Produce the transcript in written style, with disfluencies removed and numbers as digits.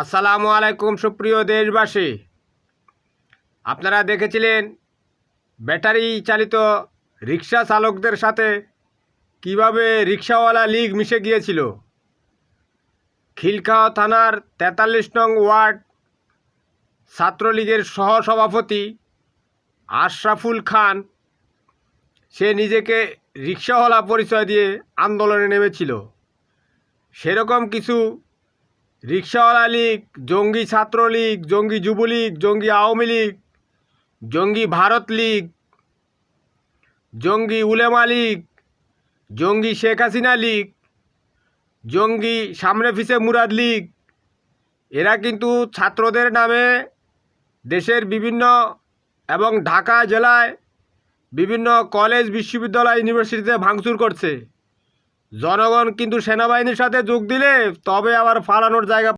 আসসালামু আলাইকুম সুপ্রিয় দেশবাসী, আপনারা দেখেছিলেন ব্যাটারি চালিত রিক্সা চালকদের সাথে কিভাবে রিক্সাওয়ালা লীগ মিশে গিয়েছিল। খিলগাঁও থানার ৪৩ নং ওয়ার্ড ছাত্রলীগের সহসভাপতি আশরাফুল খান সে নিজেকে রিক্সাওয়ালা পরিচয় দিয়ে আন্দোলনে নেমেছিল। সেরকম কিছু রিক্সাওয়ালা লীগ, জঙ্গি ছাত্রলীগ, জঙ্গি যুবলীগ, জঙ্গি আওয়ামী লীগ, জঙ্গি ভারত লীগ, জঙ্গি উলেমা লীগ, জঙ্গি শেখ হাসিনা লীগ, জঙ্গি সামনে পিছে মুরাদ লীগ, এরা কিন্তু ছাত্রদের নামে দেশের বিভিন্ন এবং ঢাকা জেলায় বিভিন্ন কলেজ, বিশ্ববিদ্যালয়, ইউনিভার্সিটিতে ভাঙচুর করছে। জনগণ কিন্তু সেনাবাহিনীর সাথে যোগ দিলে তবে আবার পালানোর জায়গা